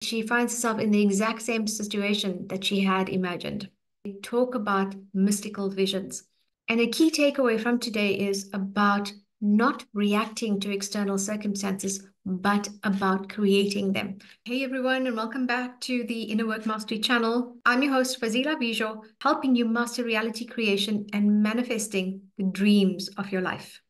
She finds herself in the exact same situation that she had imagined. We talk about mystical visions. And a key takeaway from today is about not reacting to external circumstances, but about creating them. Hey everyone, and welcome back to the Inner Work Mastery channel. I'm your host, Fazila Bijo, helping you master reality creation and manifesting the dreams of your life.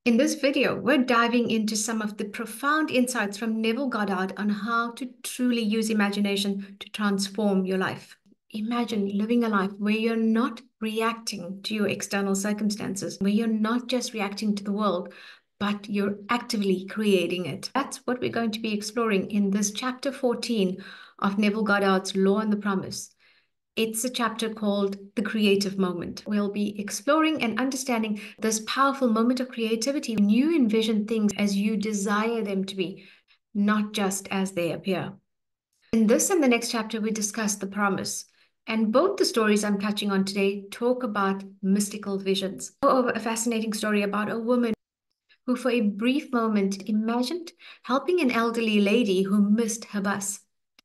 In this video, we're diving into some of the profound insights from Neville Goddard on how to truly use imagination to transform your life. Imagine living a life where you're not reacting to your external circumstances, where you're not just reacting to the world, but you're actively creating it. That's what we're going to be exploring in this chapter 14 of Neville Goddard's Law and the Promise. It's a chapter called The Creative Moment. We'll be exploring and understanding this powerful moment of creativity when you envision things as you desire them to be, not just as they appear. In this and the next chapter, we discuss the promise. And both the stories I'm touching on today talk about mystical visions. A fascinating story about a woman who for a brief moment imagined helping an elderly lady who missed her bus.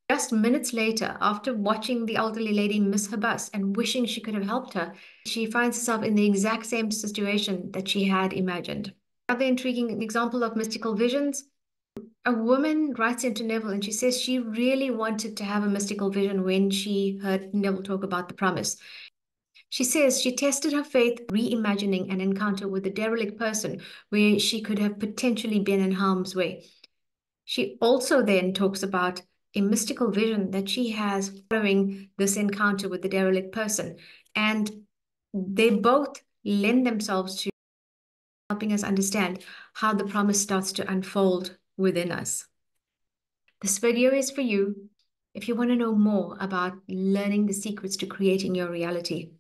Just minutes later, after watching the elderly lady miss her bus and wishing she could have helped her, she finds herself in the exact same situation that she had imagined. Another intriguing example of mystical visions, a woman writes into Neville and she says she really wanted to have a mystical vision when she heard Neville talk about the promise. She says she tested her faith reimagining an encounter with a derelict person where she could have potentially been in harm's way. She also then talks about a mystical vision that she has following this encounter with the derelict person. And they both lend themselves to helping us understand how the promise starts to unfold within us. This video is for you if you want to know more about learning the secrets to creating your reality.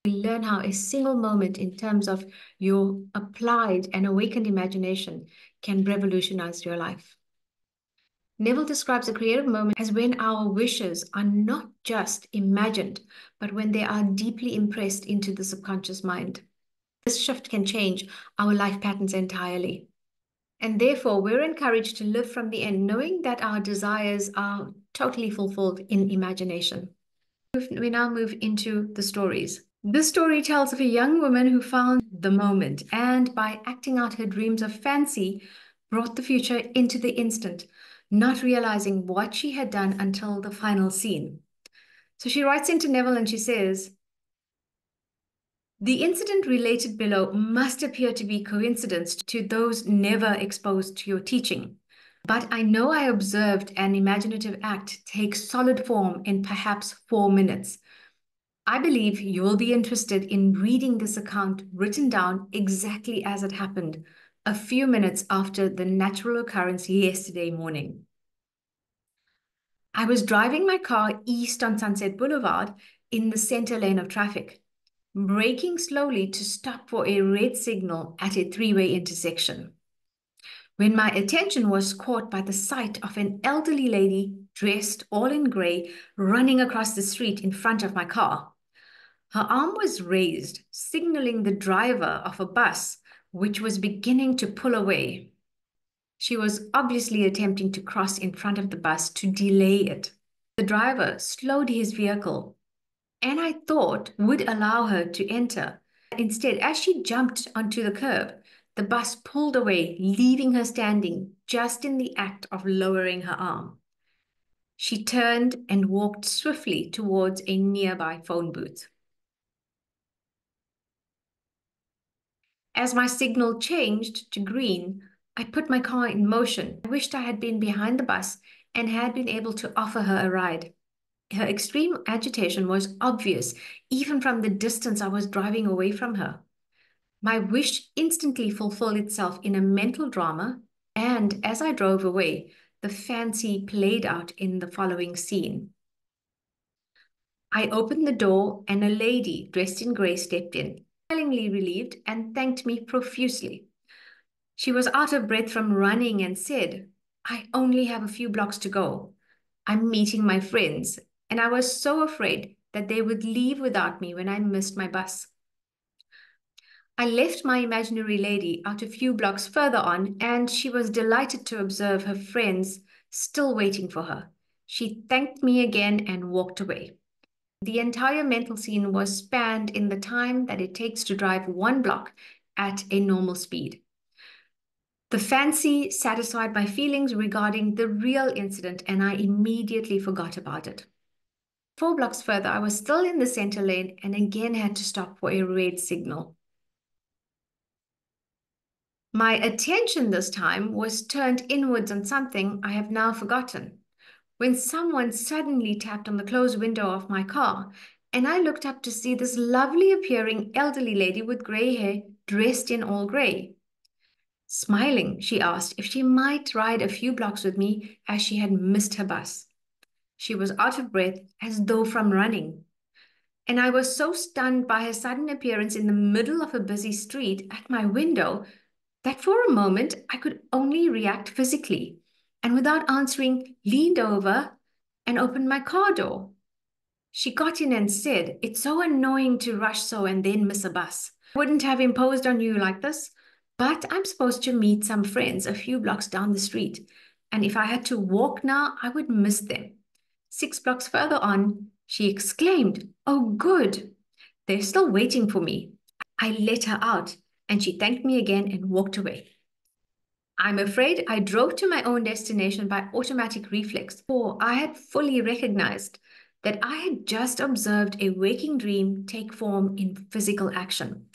We learn how a single moment in terms of your applied and awakened imagination can revolutionize your life. Neville describes a creative moment as when our wishes are not just imagined, but when they are deeply impressed into the subconscious mind. This shift can change our life patterns entirely. And therefore, we're encouraged to live from the end, knowing that our desires are totally fulfilled in imagination. We now move into the stories. This story tells of a young woman who found the moment and by acting out her dreams of fancy, brought the future into the instant, not realizing what she had done until the final scene. So she writes into Neville and she says, "The incident related below must appear to be coincidence to those never exposed to your teaching. But I know I observed an imaginative act take solid form in perhaps 4 minutes. I believe you will be interested in reading this account written down exactly as it happened, a few minutes after the natural occurrence yesterday morning. I was driving my car east on Sunset Boulevard in the center lane of traffic, braking slowly to stop for a red signal at a three-way intersection, when my attention was caught by the sight of an elderly lady dressed all in gray running across the street in front of my car. Her arm was raised, signaling the driver of a bus which was beginning to pull away. She was obviously attempting to cross in front of the bus to delay it. The driver slowed his vehicle, and I thought would allow her to enter. Instead, as she jumped onto the curb, the bus pulled away, leaving her standing just in the act of lowering her arm. She turned and walked swiftly towards a nearby phone booth. As my signal changed to green, I put my car in motion. I wished I had been behind the bus and had been able to offer her a ride. Her extreme agitation was obvious, even from the distance I was driving away from her. My wish instantly fulfilled itself in a mental drama, and as I drove away, the fancy played out in the following scene. I opened the door, and a lady dressed in grey stepped in, smilingly relieved, and thanked me profusely. She was out of breath from running and said, "I only have a few blocks to go. I'm meeting my friends, and I was so afraid that they would leave without me when I missed my bus." I left my imaginary lady out a few blocks further on, and she was delighted to observe her friends still waiting for her. She thanked me again and walked away. The entire mental scene was spanned in the time that it takes to drive 1 block at a normal speed. The fancy satisfied my feelings regarding the real incident, and I immediately forgot about it. 4 blocks further, I was still in the center lane and again had to stop for a red signal. My attention this time was turned inwards on something I have now forgotten, when someone suddenly tapped on the closed window of my car, and I looked up to see this lovely appearing elderly lady with gray hair dressed in all gray. Smiling, she asked if she might ride a few blocks with me as she had missed her bus. She was out of breath as though from running, and I was so stunned by her sudden appearance in the middle of a busy street at my window that for a moment I could only react physically, and without answering, leaned over and opened my car door. She got in and said, "It's so annoying to rush so and then miss a bus. I wouldn't have imposed on you like this, but I'm supposed to meet some friends a few blocks down the street, and if I had to walk now, I would miss them." 6 blocks further on, she exclaimed, "Oh, good. They're still waiting for me." I let her out, and she thanked me again and walked away. I'm afraid I drove to my own destination by automatic reflex, for I had fully recognized that I had just observed a waking dream take form in physical action.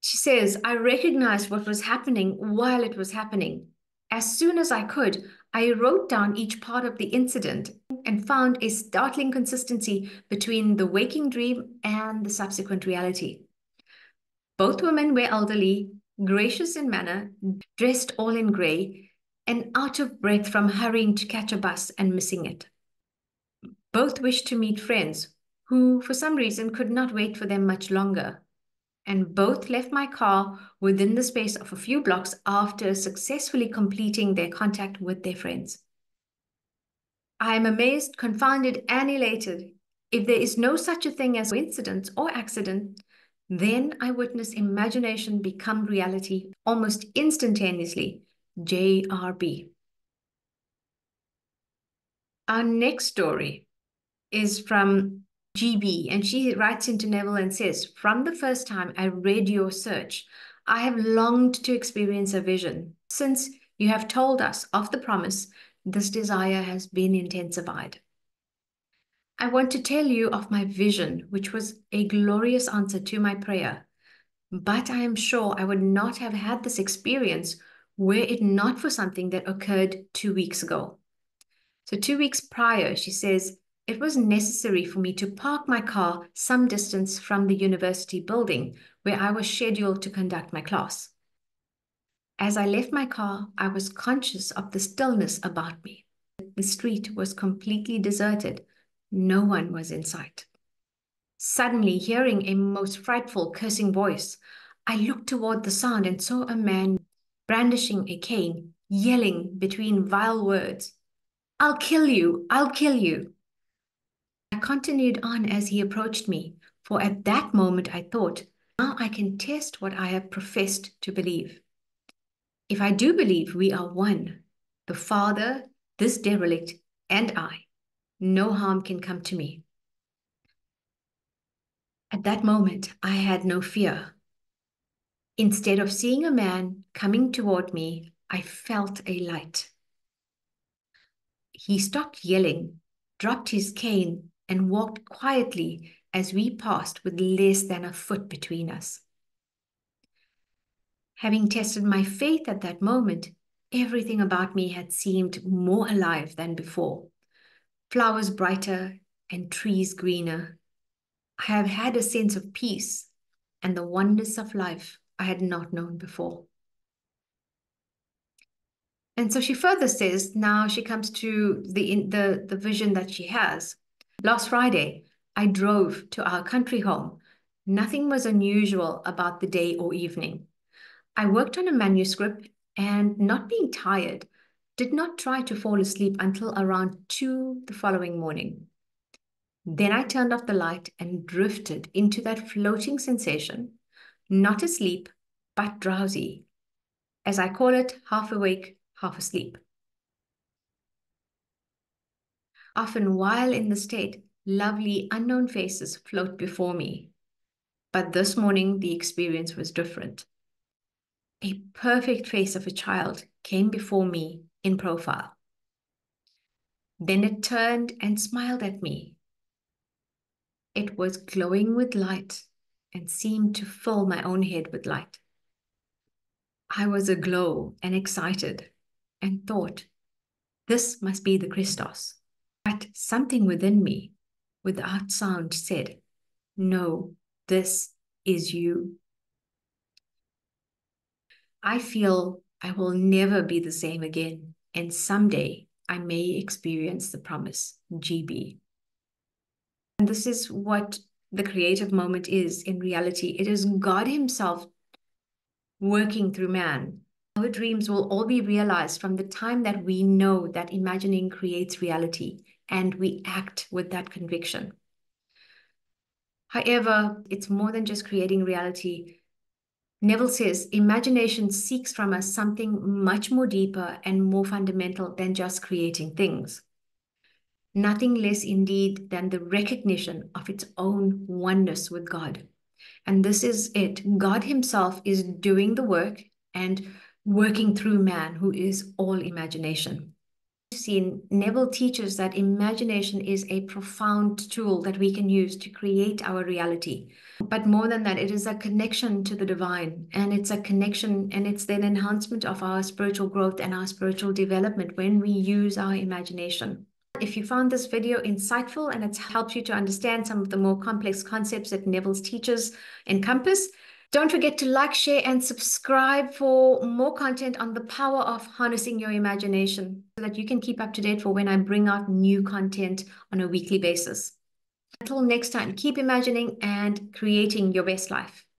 She says, "I recognized what was happening while it was happening. As soon as I could, I wrote down each part of the incident and found a startling consistency between the waking dream and the subsequent reality. Both women were elderly, gracious in manner, dressed all in grey, and out of breath from hurrying to catch a bus and missing it. Both wished to meet friends who, for some reason, could not wait for them much longer, and both left my car within the space of a few blocks after successfully completing their contact with their friends. I am amazed, confounded, and elated. If there is no such a thing as coincidence or accident, then I witness imagination become reality almost instantaneously. JRB. Our next story is from GB, and she writes into Neville and says, "From the first time I read your search, I have longed to experience a vision. Since you have told us of the promise, this desire has been intensified. I want to tell you of my vision, which was a glorious answer to my prayer. But I am sure I would not have had this experience were it not for something that occurred 2 weeks ago." So 2 weeks prior, she says, "It was necessary for me to park my car some distance from the university building where I was scheduled to conduct my class. As I left my car, I was conscious of the stillness about me. The street was completely deserted. No one was in sight. Suddenly, hearing a most frightful cursing voice, I looked toward the sound and saw a man brandishing a cane, yelling between vile words, 'I'll kill you! I'll kill you!' I continued on as he approached me, for at that moment I thought, now I can test what I have professed to believe. If I do believe we are one, the Father, this derelict, and I, no harm can come to me." At that moment, I had no fear. Instead of seeing a man coming toward me, I felt a light. He stopped yelling, dropped his cane, and walked quietly as we passed with less than a foot between us. Having tested my faith at that moment, everything about me had seemed more alive than before. Flowers brighter and trees greener. I have had a sense of peace and the oneness of life I had not known before. And so she further says, now she comes to the vision that she has. "Last Friday, I drove to our country home. Nothing was unusual about the day or evening. I worked on a manuscript and, not being tired, did not try to fall asleep until around 2 the following morning. Then I turned off the light and drifted into that floating sensation, not asleep, but drowsy. As I call it, half awake, half asleep. Often while in the state, lovely unknown faces float before me. But this morning, the experience was different. A perfect face of a child came before me in profile. Then it turned and smiled at me. It was glowing with light and seemed to fill my own head with light. I was aglow and excited and thought, this must be the Christos. But something within me, without sound, said, no, this is you. I feel I will never be the same again, and someday I may experience the promise, GB. And this is what the creative moment is in reality. It is God Himself working through man. Our dreams will all be realized from the time that we know that imagining creates reality and we act with that conviction. However, it's more than just creating reality. Neville says, imagination seeks from us something much more deeper and more fundamental than just creating things. Nothing less indeed than the recognition of its own oneness with God. And this is it. God Himself is doing the work and working through man, who is all imagination. Neville teaches that imagination is a profound tool that we can use to create our reality. But more than that, it is a connection to the divine, and it's a connection, and it's an enhancement of our spiritual growth and our spiritual development when we use our imagination. If you found this video insightful and it's helped you to understand some of the more complex concepts that Neville's teachers encompass, don't forget to like, share, and subscribe for more content on the power of harnessing your imagination so that you can keep up to date for when I bring out new content on a weekly basis. Until next time, keep imagining and creating your best life.